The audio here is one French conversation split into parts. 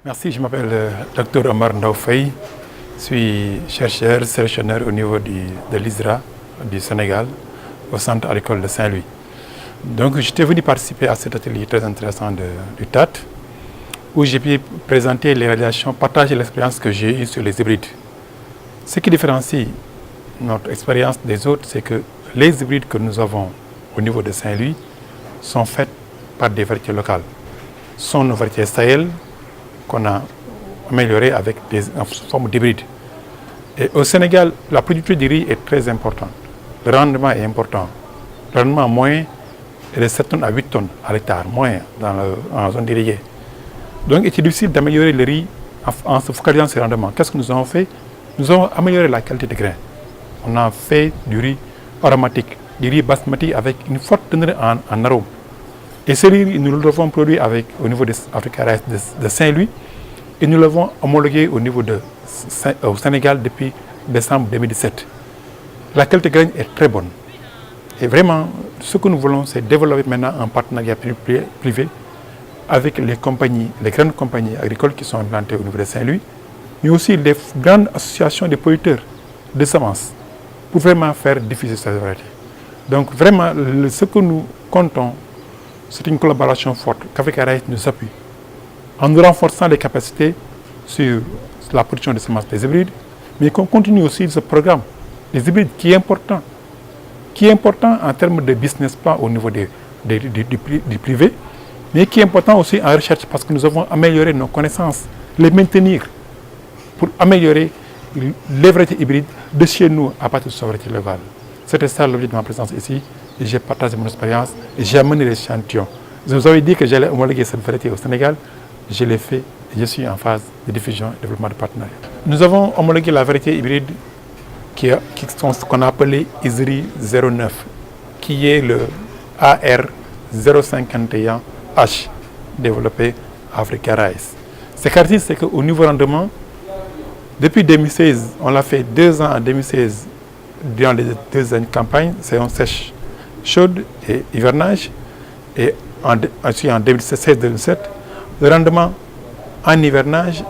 Merci, je m'appelle Dr Omar Ndaoufei, je suis chercheur, sélectionneur au niveau de l'ISRA du Sénégal, au centre à l'école de Saint-Louis. Donc j'étais venu participer à cet atelier très intéressant du TAT, où j'ai pu présenter les réalisations, partager l'expérience que j'ai eue sur les hybrides. Ce qui différencie notre expérience des autres, c'est que les hybrides que nous avons au niveau de Saint-Louis sont faits par des variétés locales. Ce sont nos variétés Sahel qu'on a améliorées avec des formes d'hybrides. Et au Sénégal, la productivité du riz est très importante. Le rendement est important. Le rendement moyen est de 7 tonnes à 8 tonnes à l'hectare, moyen dans la zone irriguée. Donc il est difficile d'améliorer le riz en se focalisant sur ce rendement. Qu'est-ce que nous avons fait? Nous avons amélioré la qualité des grains. On a fait du riz aromatique, du riz basmati avec une forte teneur en arôme. Et ce riz, nous l'avons produit au niveau de Africa Rice de Saint-Louis et nous l'avons homologué au niveau au Sénégal depuis décembre 2017. La qualité de graines est très bonne. Et vraiment, ce que nous voulons, c'est développer maintenant un partenariat privé avec les grandes compagnies agricoles qui sont implantées au niveau de Saint-Louis, mais aussi les grandes associations de producteurs de semences pour vraiment faire diffuser cette variété. Donc vraiment, ce que nous comptons, c'est une collaboration forte qu'Africa Rice nous appuie en nous renforçant les capacités sur la production de semences des hybrides, mais qu'on continue aussi ce programme des hybrides qui est important en termes de business plan au niveau du privé, mais qui est important aussi en recherche parce que nous avons amélioré nos connaissances, les maintenir pour améliorer les variétés hybrides de chez nous à partir de ces variétés locales. C'était ça l'objet de ma présence ici. Et j'ai partagé mon expérience et j'ai amené les échantillons. Je vous avais dit que j'allais homologuer cette variété au Sénégal. Je l'ai fait et je suis en phase de diffusion et de développement de partenariat. Nous avons homologué la variété hybride qui sont ce qu'on a appelé ISRI 09, qui est le AR 051H développé à Africa Rice. Ce caractéristique, c'est qu'au niveau rendement, depuis 2016, on l'a fait 2 ans en 2016, durant les 2 ans de campagne, c'est un sèche chaude et hivernage, et ensuite en 2016-2017, le rendement en hivernage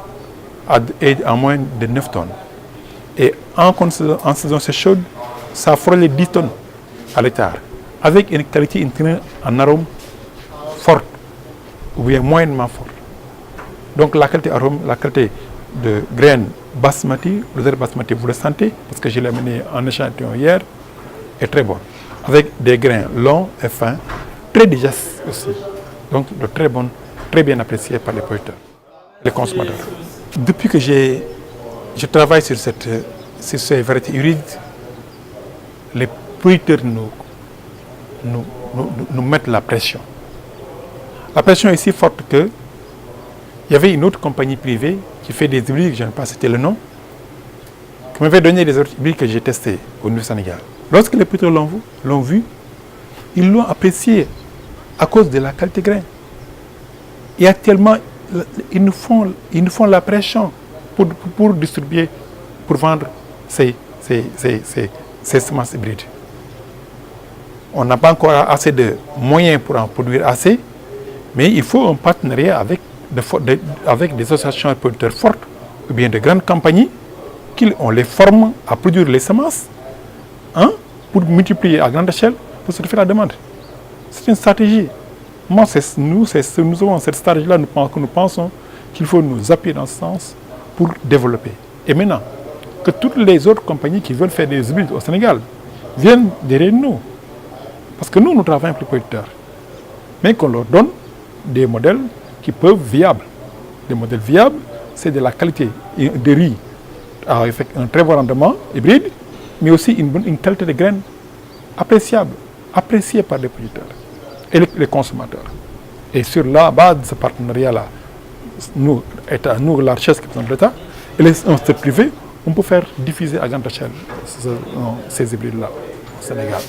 est en moins de 9 tonnes. Et en saison sèche chaude, ça frôle 10 tonnes à l'hectare, avec une qualité interne en arôme forte, ou bien moyennement forte. Donc la qualité arôme, la qualité de graines basmati, le basmati, vous le sentez, parce que je l'ai amené en échantillon hier, est très bon. Avec des grains longs et fins, très digestes aussi. Donc de très bon, très bien apprécié par les producteurs, les consommateurs. Depuis que je travaille sur ces variétés hybrides, les producteurs nous mettent la pression. La pression est si forte que il y avait une autre compagnie privée qui fait des hybrides, je ne sais pas citer le nom, qui m'avait donné des autres hybrides que j'ai testés au niveau Sénégal. Lorsque les producteurs l'ont vu, ils l'ont apprécié à cause de la qualité grain. Et actuellement, ils nous font la pression pour distribuer, pour vendre ces semences hybrides. On n'a pas encore assez de moyens pour en produire assez, mais il faut un partenariat avec des associations de producteurs fortes ou bien de grandes compagnies on les forme à produire les semences pour multiplier à grande échelle pour se faire la demande. C'est une stratégie. Nous avons cette stratégie-là, nous pensons qu'il faut nous appuyer dans ce sens pour développer. Et maintenant, que toutes les autres compagnies qui veulent faire des hybrides au Sénégal viennent derrière nous. Parce que nous travaillons avec les producteurs. Mais qu'on leur donne des modèles qui peuvent être viables. Des modèles viables, c'est de la qualité de riz avec un très bon rendement hybride, mais aussi une qualité de graines appréciable, appréciée par les producteurs et les consommateurs. Et sur la base de ce partenariat-là, nous, la recherche qui représente l'État, et les instituts privés, on peut faire diffuser à grande échelle ces hybrides-là au Sénégal.